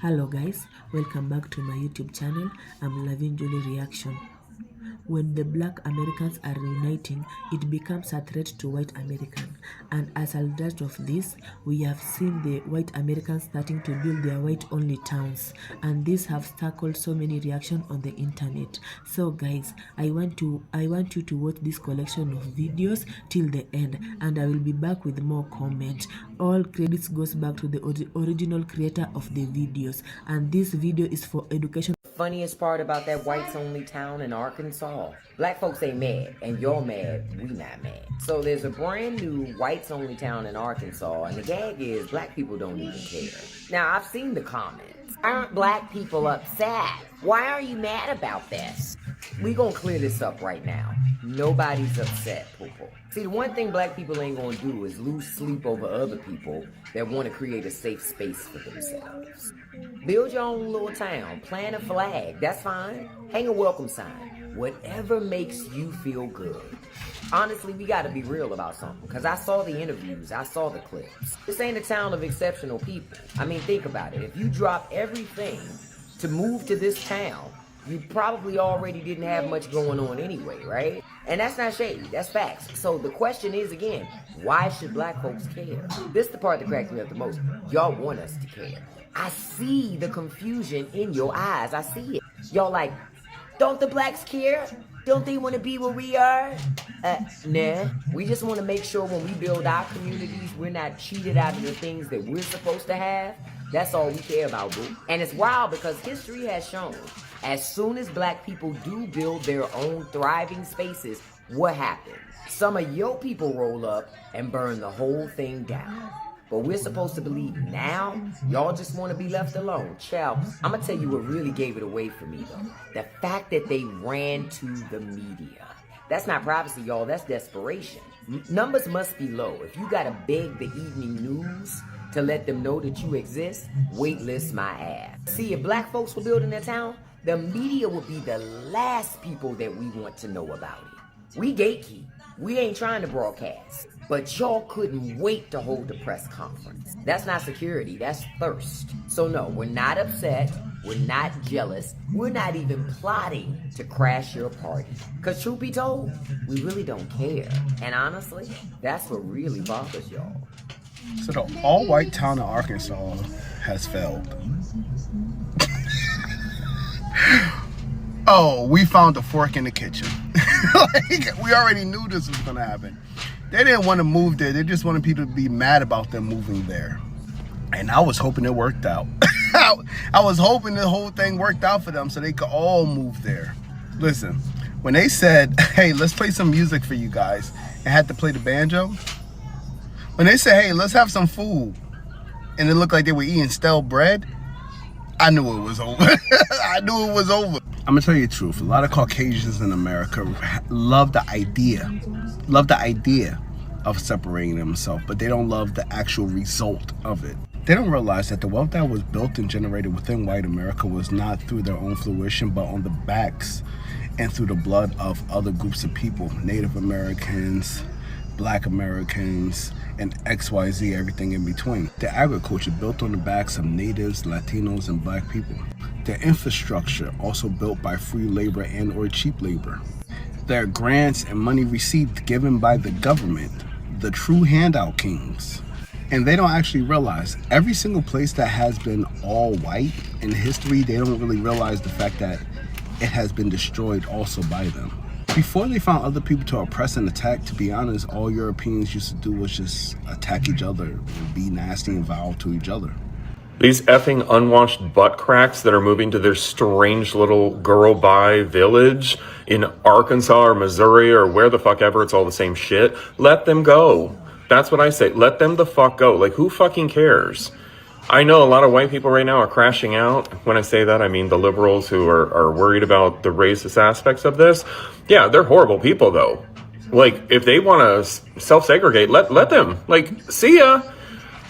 Hello guys, welcome back to my YouTube channel. I'm Lavin Julie Reaction. When the black Americans are reuniting, it becomes a threat to white American. And as a result of this, we have seen the white Americans starting to build their white-only towns. And this have sparked so many reactions on the internet. So guys, I want you to watch this collection of videos till the end. And I will be back with more comments. All credits goes back to the original creator of the videos. And this video is for education. Funniest part about that whites only town in Arkansas, black folks ain't mad, and you're mad, we not mad. So there's a brand new whites only town in Arkansas, and the gag is black people don't even care. Now I've seen the comments. Aren't black people upset? Why are you mad about this? We gonna clear this up right now. Nobody's upset, poo-poo. See, the one thing black people ain't gonna do is lose sleep over other people that want to create a safe space for themselves. Build your own little town, plant a flag, that's fine. Hang a welcome sign, whatever makes you feel good. Honestly, we gotta be real about something, because I saw the interviews, I saw the clips. This ain't a town of exceptional people. I mean, think about it. If you drop everything to move to this town, you probably already didn't have much going on anyway, right? And that's not shady, that's facts. So the question is again, why should black folks care? This is the part that cracks me up the most. Y'all want us to care. I see the confusion in your eyes, I see it. Y'all like, don't the blacks care? Don't they want to be where we are? Nah. We just want to make sure when we build our communities, we're not cheated out of the things that we're supposed to have. That's all we care about, boo. And it's wild because history has shown, as soon as black people do build their own thriving spaces, what happens? Some of your people roll up and burn the whole thing down. But we're supposed to believe now, y'all just want to be left alone. Child, I'm going to tell you what really gave it away for me, though. The fact that they ran to the media. That's not privacy, y'all. That's desperation. Numbers must be low. If you got to beg the evening news to let them know that you exist, waitlist my ass. See, if black folks were building their town, the media would be the last people that we want to know about it. We gatekeep. We ain't trying to broadcast. But y'all couldn't wait to hold the press conference. That's not security, that's thirst. So no, we're not upset, we're not jealous, we're not even plotting to crash your party. Cause truth be told, we really don't care. And honestly, that's what really bothers y'all. So the all-white town of Arkansas has failed. Oh, we found a fork in the kitchen. Like, we already knew this was gonna happen. They didn't want to move there. They just wanted people to be mad about them moving there. And I was hoping it worked out. I was hoping the whole thing worked out for them so they could all move there. Listen, when they said, hey, let's play some music for you guys, and had to play the banjo. When they said, hey, let's have some food, and it looked like they were eating stale bread, I knew it was over. I knew it was over. I'm gonna tell you the truth. A lot of Caucasians in America love the idea of separating themselves, but they don't love the actual result of it. They don't realize that the wealth that was built and generated within white America was not through their own fruition, but on the backs and through the blood of other groups of people, Native Americans, Black Americans, and XYZ, everything in between. The agriculture built on the backs of natives, Latinos, and black people. The infrastructure also built by free labor and or cheap labor. There are grants and money received given by the government, the true handout kings. And they don't actually realize every single place that has been all white in history, they don't really realize the fact that it has been destroyed also by them. Before they found other people to oppress and attack, to be honest, all Europeans used to do was just attack each other and be nasty and vile to each other. These effing unwashed butt cracks that are moving to their strange little girl-bye village in Arkansas or Missouri or where the fuck ever, it's all the same shit. Let them go. That's what I say. Let them the fuck go. Like, who fucking cares? I know a lot of white people right now are crashing out. When I say that, I mean the liberals who are worried about the racist aspects of this. Yeah, they're horrible people, though. Like, if they want to self-segregate, let them. Like, see ya.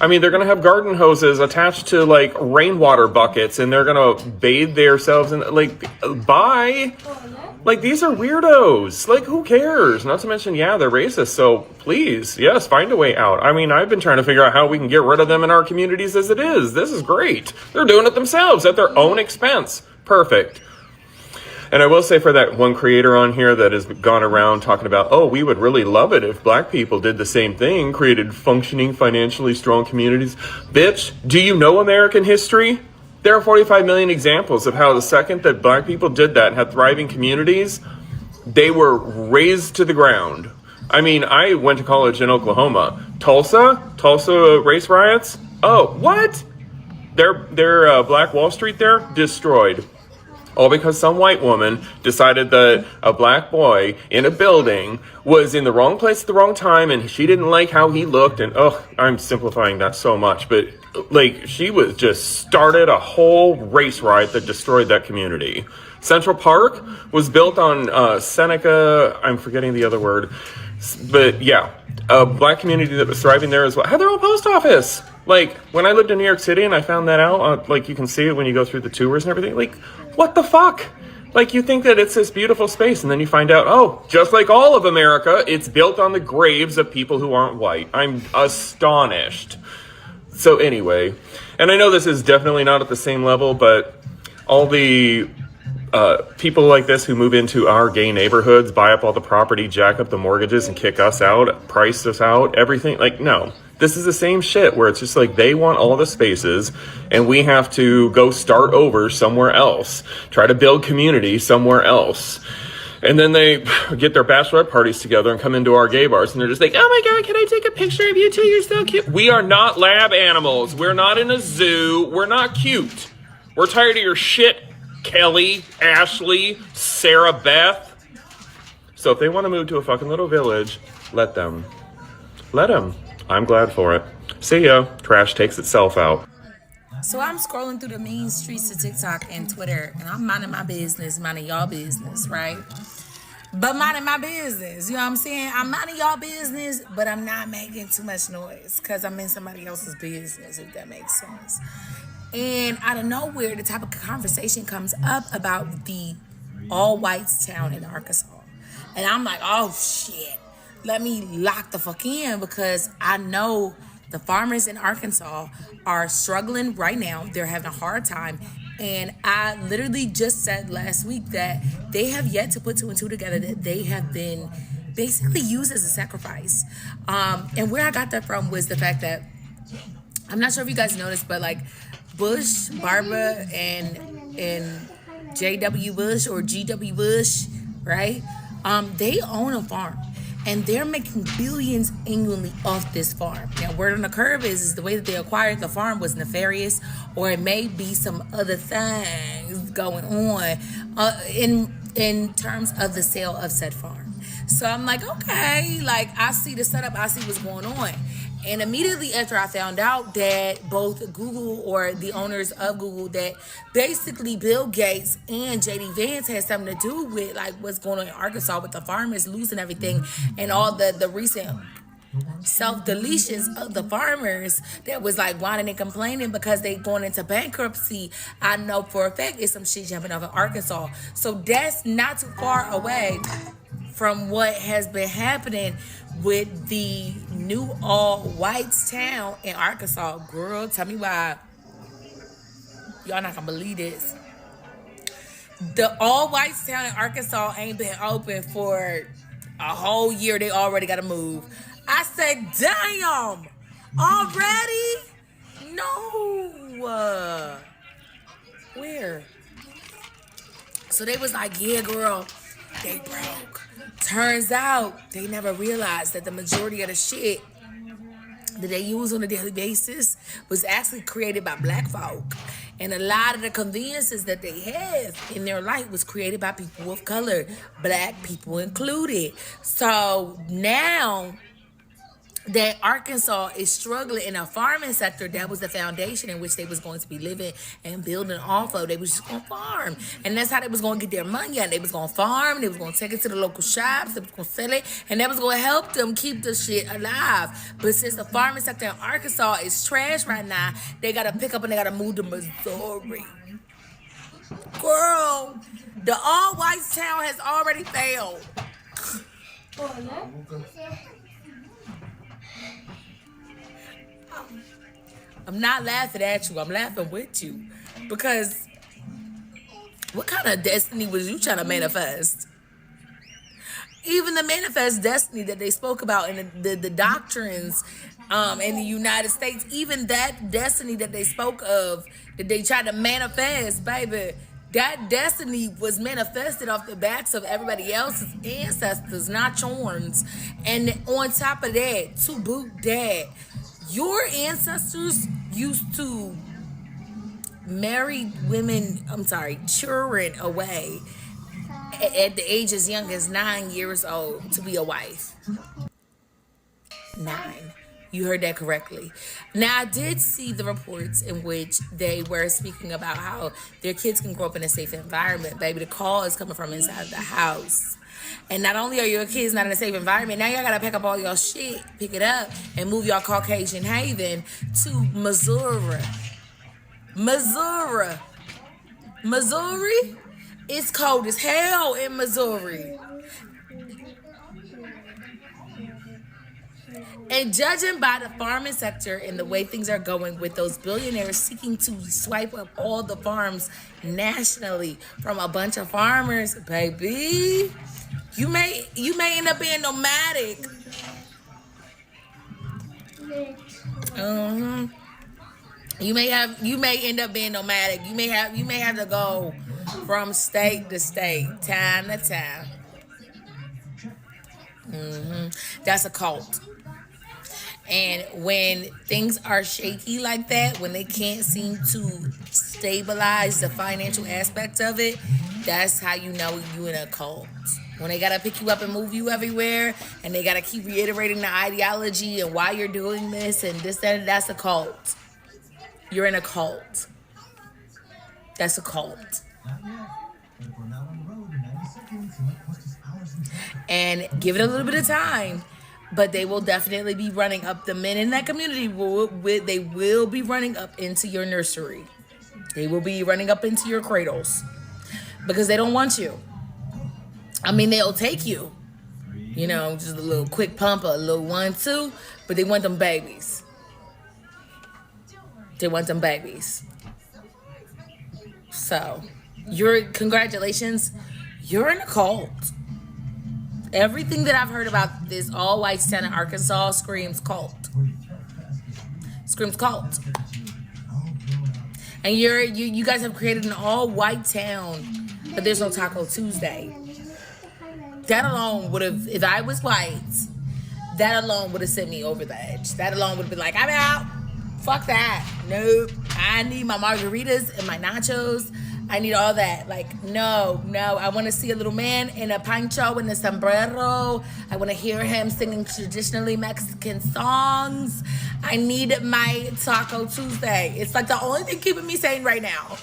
I mean, they're going to have garden hoses attached to like rainwater buckets, and they're going to bathe themselves in like, bye. Like, these are weirdos. Like, who cares? Not to mention, yeah, they're racist. So please, yes, find a way out. I mean, I've been trying to figure out how we can get rid of them in our communities as it is. This is great. They're doing it themselves at their own expense. Perfect. And I will say, for that one creator on here that has gone around talking about, oh, we would really love it if black people did the same thing, created functioning, financially strong communities. Bitch, do you know American history? There are 45 million examples of how the second that black people did that and had thriving communities, they were razed to the ground. I mean, I went to college in Oklahoma. Tulsa race riots? Oh, what? Their Black Wall Street there, destroyed. All because some white woman decided that a black boy in a building was in the wrong place at the wrong time, and she didn't like how he looked. And I'm simplifying that so much, but like, she was just started a whole race riot that destroyed that community. Central Park was built on Seneca. I'm forgetting the other word, but yeah, a black community that was thriving there as well had their own post office. Like, when I lived in New York City and I found that out, like, you can see it when you go through the tours and everything. Like, what the fuck? Like, you think that it's this beautiful space, and then you find out, oh, just like all of America, it's built on the graves of people who aren't white. I'm astonished. So anyway, and I know this is definitely not at the same level, but all the people like this who move into our gay neighborhoods, buy up all the property, jack up the mortgages, and kick us out, price us out, everything. Like, no. This is the same shit where it's just like they want all the spaces and we have to go start over somewhere else, try to build community somewhere else. And then they get their bachelorette parties together and come into our gay bars and they're just like, oh my God, can I take a picture of you two? You're so cute. We are not lab animals. We're not in a zoo. We're not cute. We're tired of your shit, Kelly, Ashley, Sarah Beth. So if they want to move to a fucking little village, let them. Let them. I'm glad for it. See ya. Trash takes itself out. So I'm scrolling through the mean streets of TikTok and Twitter, and I'm minding my business, minding y'all business, right? But minding my business, you know what I'm saying? I'm minding y'all business, but I'm not making too much noise because I'm in somebody else's business, if that makes sense. And out of nowhere, the type of conversation comes up about the all-whites town in Arkansas. And I'm like, oh, shit. Let me lock the fuck in because I know the farmers in Arkansas are struggling right now. They're having a hard time. And I literally just said last week that they have yet to put two and two together, that they have been basically used as a sacrifice. And where I got that from was the fact that, I'm not sure if you guys noticed, but like Bush, Barbara, and J.W. Bush or G.W. Bush, right? They own a farm. And they're making billions annually off this farm. Now, word on the curve is the way that they acquired the farm was nefarious, or it may be some other things going on in terms of the sale of said farm. So I'm like, okay, like I see the setup, I see what's going on. And immediately after I found out that both Google or the owners of Google, that basically Bill Gates and JD Vance had something to do with like what's going on in Arkansas with the farmers losing everything and all the recent self-deletions of the farmers that was like whining and complaining because they going into bankruptcy. I know for a fact it's some shit jumping off in Arkansas. So that's not too far away from what has been happening with the new all-whites town in Arkansas. Girl, tell me why. Y'all not gonna believe this. The all-whites town in Arkansas ain't been open for a whole year. They already gotta move. I said, damn, already? No. Where? So they was like, yeah, girl, they broke. Turns out they never realized that the majority of the shit that they use on a daily basis was actually created by black folk. And a lot of the conveniences that they have in their life was created by people of color, black people included. So now that Arkansas is struggling in a farming sector. That was the foundation in which they was going to be living and building off of. They was just going to farm. And that's how they was going to get their money. And they was going to farm. They was going to take it to the local shops. They was going to sell it. And that was going to help them keep the shit alive. But since the farming sector in Arkansas is trash right now, they got to pick up and they got to move to Missouri. Girl, the all-white town has already failed. I'm not laughing at you. I'm laughing with you. Because what kind of destiny was you trying to manifest? Even the manifest destiny that they spoke about in the doctrines in the United States, even that destiny that they spoke of, that they tried to manifest, baby, that destiny was manifested off the backs of everybody else's ancestors, not yours. And on top of that, to boot that, your ancestors used to marry children away at the age as young as 9 years old to be a wife. 9. You heard that correctly. Now, I did see the reports in which they were speaking about how their kids can grow up in a safe environment. Baby, the call is coming from inside the house. And not only are your kids not in a safe environment, now y'all gotta pack up all your shit, pick it up, and move y'all Caucasian haven to Missouri. Missouri. It's cold as hell in Missouri. And judging by the farming sector and the way things are going with those billionaires seeking to swipe up all the farms nationally from a bunch of farmers, baby, you may end up being nomadic. You may end up being nomadic. You may have to go from state to state, time to time. That's a cult. And when things are shaky like that, when they can't seem to stabilize the financial aspect of it, that's how you know you in a cult. When they gotta pick you up and move you everywhere, and they gotta keep reiterating the ideology and why you're doing this and this, that, and that's a cult. You're in a cult. That's a cult. And give it a little bit of time. But they will definitely be running up. The men in that community they will be running up into your nursery. They will be running up into your cradles because they don't want you. I mean, they'll take you, just a little quick pump, a little 1-2, but they want them babies. They want them babies. So, congratulations, you're in a cult. Everything that I've heard about this all-white town in Arkansas screams cult. Screams cult. And you guys have created an all-white town, but there's no Taco Tuesday. That alone would have, if I was white, that alone would have sent me over the edge. That alone would have been like, I'm out. Fuck that. Nope. I need my margaritas and my nachos. I need all that. Like, no. I want to see a little man in a poncho and a sombrero. I want to hear him singing traditionally Mexican songs. I need my Taco Tuesday. It's like the only thing keeping me sane right now.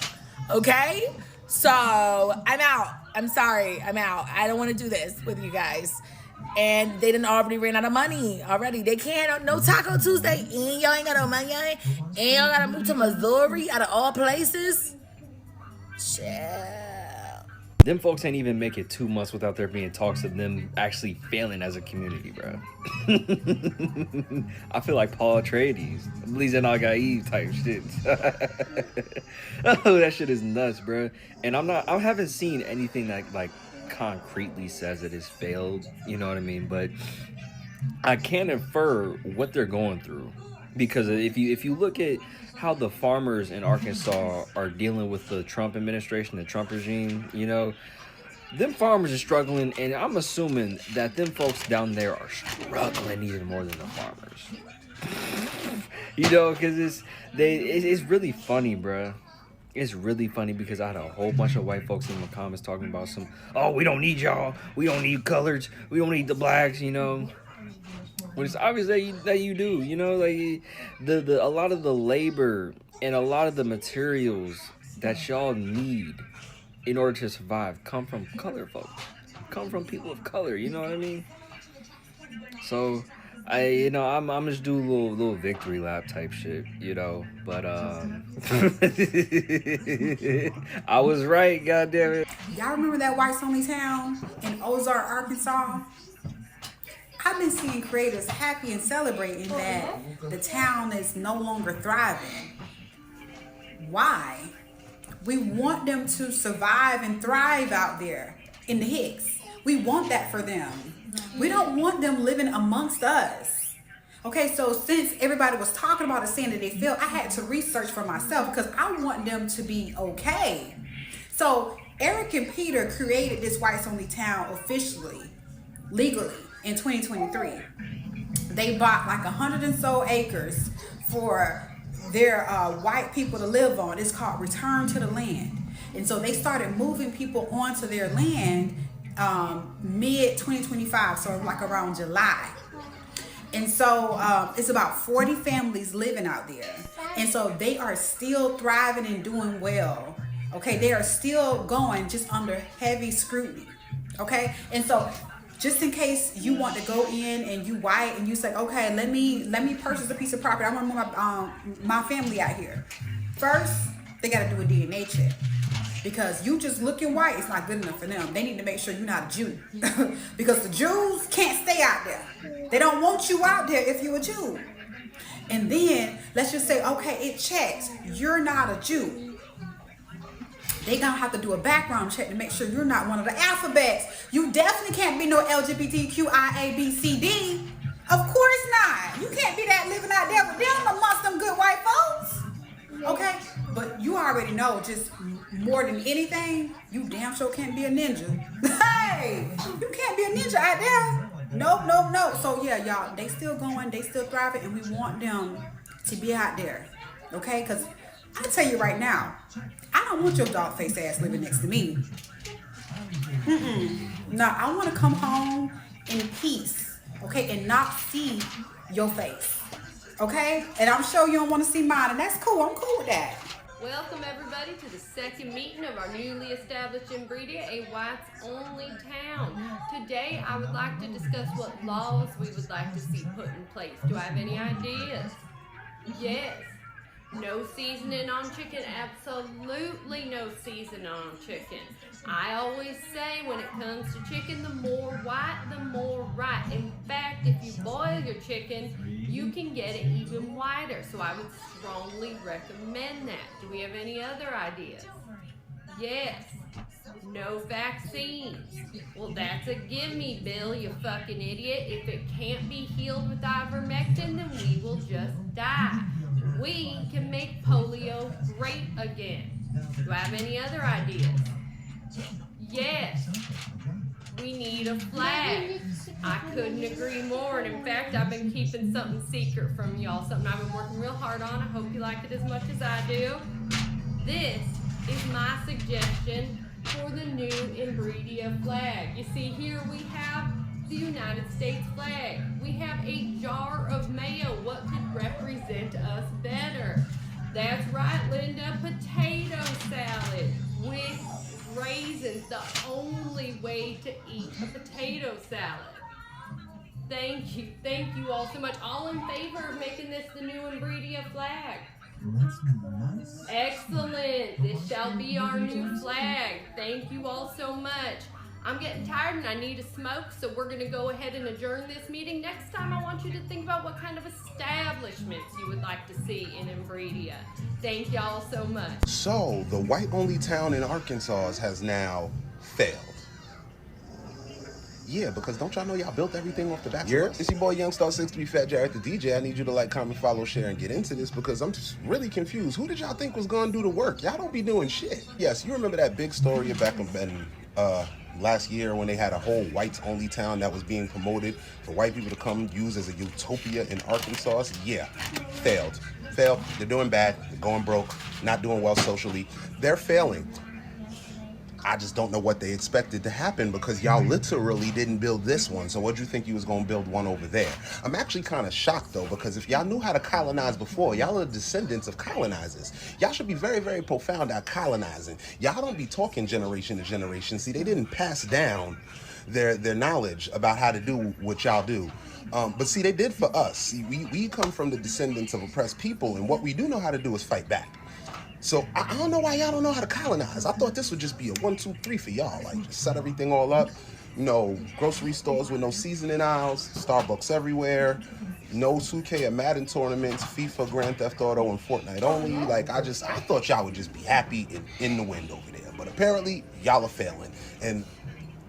Okay? So, I'm out. I'm sorry. I'm out. I don't want to do this with you guys. And they done already ran out of money already. They can't, no Taco Tuesday. And y'all ain't got no money. And y'all got to move to Missouri out of all places. Chill. Them folks ain't even make it 2 months without there being talks of them actually failing as a community, bro. I feel like Paul Atreides, Bleeds and I got Eve type shit. Oh, that shit is nuts, bro. And I haven't seen anything that like concretely says it has failed. You know what I mean? But I can infer what they're going through, because if you look at how the farmers in Arkansas are dealing with the Trump administration, the Trump regime, them farmers are struggling, and I'm assuming that them folks down there are struggling even more than the farmers. Because it's really funny, bruh. It's really funny because I had a whole bunch of white folks in the comments talking about we don't need y'all, we don't need coloreds, we don't need the blacks, when it's obvious that you do. You know, like the a lot of the labor and a lot of the materials that y'all need in order to survive come from color folks, come from people of color. You know what I mean? So I'm just do a little victory lap type shit, But I was right, goddammit. Y'all remember that whites only town in Ozark, Arkansas? I've been seeing creators happy and celebrating that the town is no longer thriving. Why? We want them to survive and thrive out there in the Hicks. We want that for them. We don't want them living amongst us. Okay, so since everybody was talking about it, saying that they feel, I had to research for myself because I want them to be okay. So Eric and Peter created this whites only town officially, legally, in 2023. They bought like 100 and so acres for their white people to live on. It's called Return to the Land. And so they started moving people onto their land mid 2025, so like around July. And so it's about 40 families living out there. And so they are still thriving and doing well. Okay, they are still going, just under heavy scrutiny. Okay, and so just in case you want to go in and you white and you say, okay, let me purchase a piece of property. I want to move my family out here. First, they got to do a DNA check. Because you just looking white, it's not good enough for them. They need to make sure you're not a Jew. Because the Jews can't stay out there. They don't want you out there if you're a Jew. And then, let's just say, okay, it checks. You're not a Jew. They gonna have to do a background check to make sure you're not one of the alphabets. You definitely can't be no LGBTQIABCD. Of course not. You can't be that living out there with them amongst them good white folks. Okay? But you already know, just more than anything, you damn sure can't be a ninja. Hey! You can't be a ninja out there. Nope. So yeah, y'all, they still going, they still thriving, and we want them to be out there. Okay? Because I tell you right now, I don't want your dog face ass living next to me. No, I want to come home in peace, okay, and not see your face, okay? And I'm sure you don't want to see mine, and that's cool. I'm cool with that. Welcome everybody to the second meeting of our newly established Inbredia, a whites-only town. Today I would like to discuss what laws we would like to see put in place. Do I have any ideas? Yes. No seasoning on chicken, absolutely no seasoning on chicken. I always say when it comes to chicken, the more white, the more right. In fact, if you boil your chicken, you can get it even whiter. So I would strongly recommend that. Do we have any other ideas? Yes. No vaccines. Well, that's a gimme, Bill, you fucking idiot. If it can't be healed with ivermectin, then we will just die. We can make polio great again. Do I have any other ideas? Yes. We need a flag. I couldn't agree more. And in fact, I've been keeping something secret from y'all. Something I've been working real hard on. I hope you like it as much as I do. This is my suggestion for the new Inbredia flag. You see here we have the United States flag. We have a jar of mayo. What could represent us better? That's right, Linda, potato salad with raisins. The only way to eat a potato salad. Thank you all so much. All in favor of making this the new Inbredia flag? Excellent. This shall be our new flag. Thank you all so much. I'm getting tired and I need a smoke, so we're going to go ahead and adjourn this meeting. Next time I want you to think about what kind of establishments you would like to see in Inbredia. Thank y'all so much. So, the white-only town in Arkansas has now failed. Yeah, because don't y'all know y'all built everything off the back of us? It's your boy Youngstar 63 Fat Jared the DJ. I need you to like, comment, follow, share, and get into this because I'm just really confused. Who did y'all think was gonna do the work? Y'all don't be doing shit. Yes, you remember that big story back in last year when they had a whole whites-only town that was being promoted for white people to come use as a utopia in Arkansas? Yeah, failed. They're doing bad. They're going broke. Not doing well socially. They're failing. I just don't know what they expected to happen because y'all literally didn't build this one. So what'd you think you was gonna build one over there? I'm actually kind of shocked though, because if y'all knew how to colonize before, y'all are descendants of colonizers. Y'all should be very, very profound at colonizing. Y'all don't be talking generation to generation. See, they didn't pass down their knowledge about how to do what y'all do. But see, they did for us. See, we come from the descendants of oppressed people, and what we do know how to do is fight back. So I don't know why y'all don't know how to colonize. I thought this would just be a 1, 2, 3 for y'all. Like, just set everything all up. You know, grocery stores with no seasoning aisles, Starbucks everywhere, no 2K or Madden tournaments, FIFA, Grand Theft Auto, and Fortnite only. Like, I thought y'all would just be happy and in the wind over there. But apparently, y'all are failing. And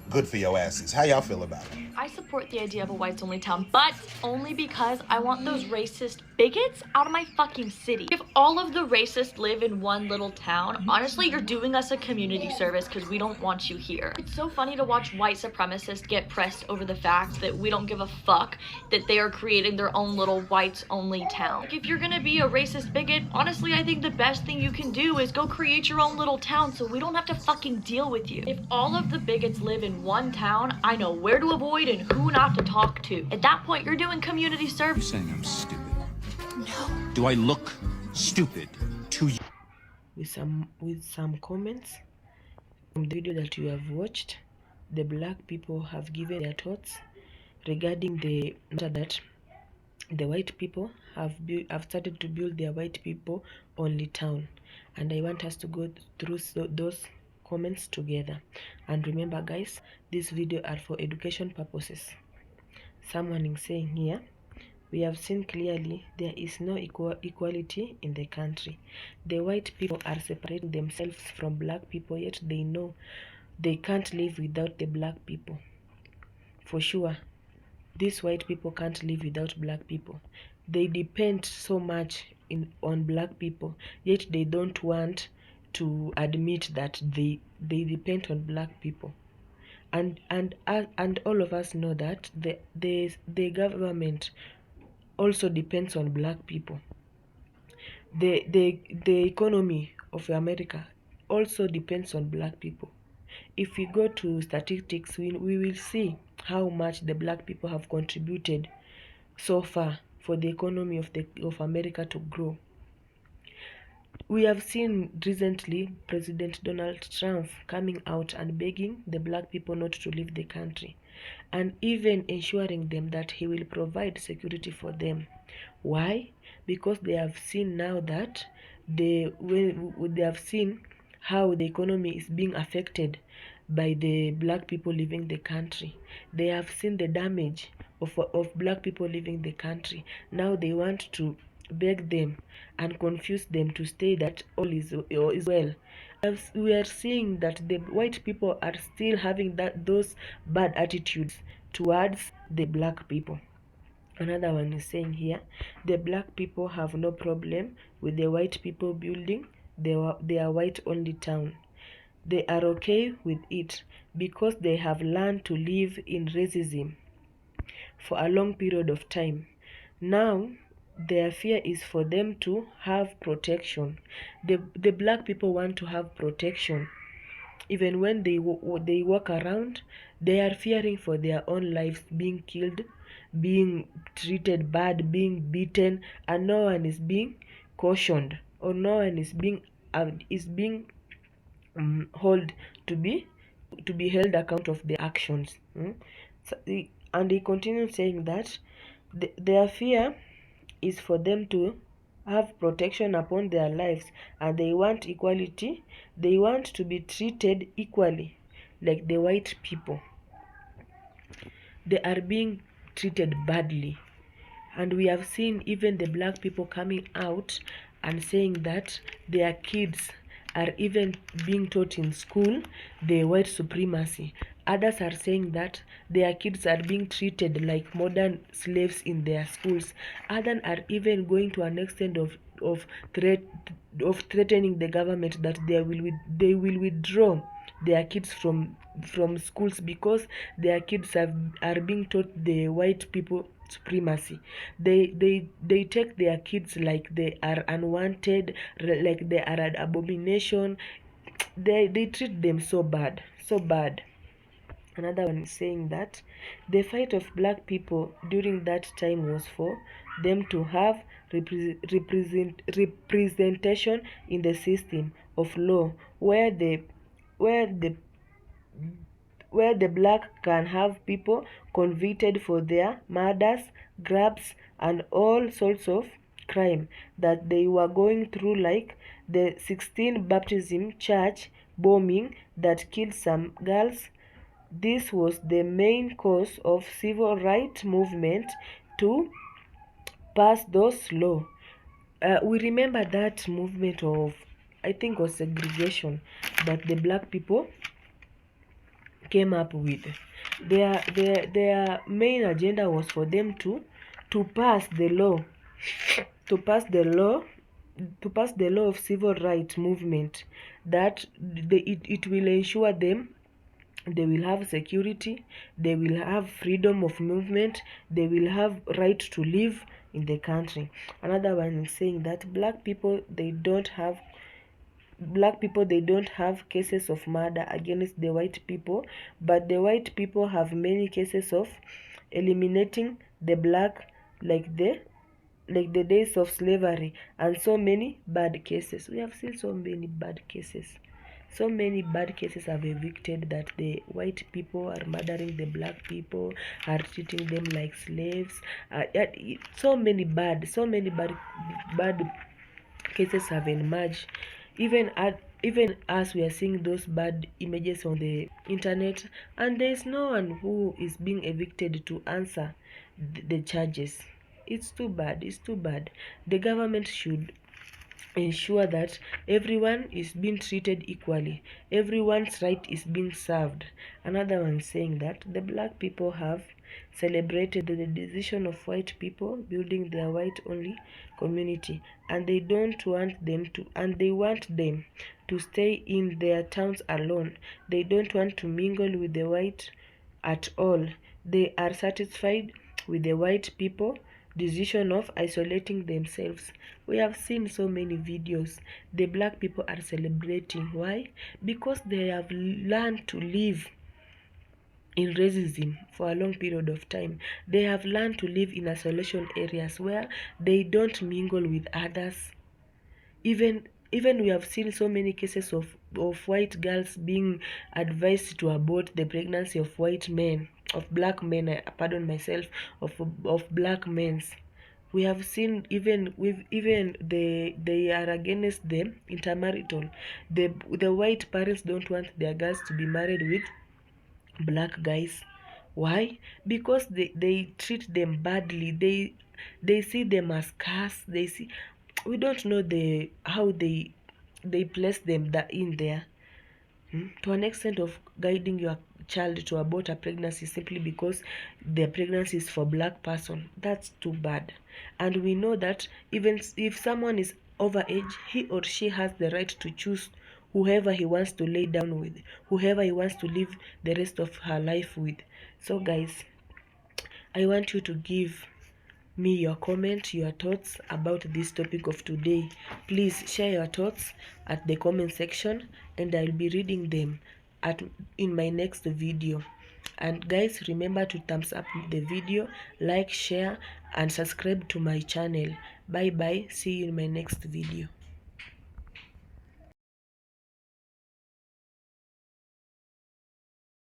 good for your asses. How y'all feel about it? I support the idea of a whites only town, but only because I want those racist bigots out of my fucking city. If all of the racists live in one little town, honestly, you're doing us a community service because we don't want you here. It's so funny to watch white supremacists get pressed over the fact that we don't give a fuck that they are creating their own little whites only town. Like, if you're gonna be a racist bigot, honestly, I think the best thing you can do is go create your own little town so we don't have to fucking deal with you. If all of the bigots live in one town, I know where to avoid and who not to talk to. At that point, you're doing community service. You're saying I'm stupid. No. Do I look stupid to you? With some comments from the video that you have watched, the black people have given their thoughts regarding the matter that the white people have started to build their white people only town, and I want us to go through those comments together. And remember guys, this video are for education purposes. Someone is saying here, we have seen clearly there is no equality in the country. The white people are separating themselves from black people, yet they know they can't live without the black people. For sure, these white people can't live without black people. They depend so much on black people, yet they don't want to admit that they depend on black people, and all of us know that the government also depends on black people. The economy of America also depends on black people. If we go to statistics, we will see how much the black people have contributed so far for the economy of America to grow. We have seen recently President Donald Trump coming out and begging the black people not to leave the country, and even ensuring them that he will provide security for them. Why? Because they have seen now that they have seen how the economy is being affected by the black people leaving the country. They have seen the damage of black people leaving the country. Now they want to beg them and confuse them to say that all is well. As we are seeing that the white people are still having those bad attitudes towards the black people. Another one is saying here, the black people have no problem with the white people building their white only town. They are okay with it because they have learned to live in racism for a long period of time. Now their fear is for them to have protection. The black people want to have protection. Even when they walk around, they are fearing for their own lives, being killed, being treated bad, being beaten, and no one is being cautioned, or no one is being held to be held account of their actions. So, and he continues saying that their fear is for them to have protection upon their lives, and they want equality. They want to be treated equally like the white people. They are being treated badly, and we have seen even the black people coming out and saying that their kids are even being taught in school the white supremacy. Others are saying that their kids are being treated like modern slaves in their schools. Others are even going to an extent of threatening the government that they will withdraw their kids from schools because their kids are being taught the white people supremacy. They take their kids like they are unwanted, like they are an abomination. they treat them so bad, so bad. Another one is saying that the fight of black people during that time was for them to have representation in the system of law where where the where the black can have people convicted for their murders, grabs, and all sorts of crime that they were going through, like the 16 Baptism Church bombing that killed some girls. This was the main cause of civil rights movement to pass those laws. We remember that movement of, I think, was segregation that the black people came up with. Their main agenda was for them to pass the law, to pass the law of civil rights movement that it will ensure them they will have security, they will have freedom of movement, they will have right to live in the country. Another one is saying that black people they don't have cases of murder against the white people, but the white people have many cases of eliminating the black, like the days of slavery, and so many bad cases. We have seen so many bad cases. So many bad cases have evicted that the white people are murdering the black people, are treating them like slaves. So many bad cases have emerged. Even as we are seeing those bad images on the internet, and there is no one who is being evicted to answer the charges. It's too bad. It's too bad. The government should ensure that everyone is being treated equally, everyone's right is being served. Another one saying that the black people have celebrated the decision of white people building their white only community, and they want them to stay in their towns alone. They don't want to mingle with the white at all. They are satisfied with the white people decision of isolating themselves. We have seen so many videos. The black people are celebrating. Why? Because they have learned to live in racism for a long period of time. They have learned to live in isolation areas where they don't mingle with others. Even we have seen so many cases of white girls being advised to abort the pregnancy of white men, of black men, of black men. We have seen they are against the intermarital. The white parents don't want their girls to be married with black guys. Why? Because they treat them badly. They see them as curse. We don't know how they place them in there, to an extent of guiding your child to abort a pregnancy simply because the pregnancy is for black person. That's too bad. And we know that even if someone is over age, he or she has the right to choose whoever he wants to lay down with, whoever he wants to live the rest of her life with. So guys, I want you to give me your comment, your thoughts about this topic of today. Please share your thoughts at the comment section, and I'll be reading them in my next video. And guys, remember to thumbs up the video, like, share, and subscribe to my channel. Bye bye. See you in my next video.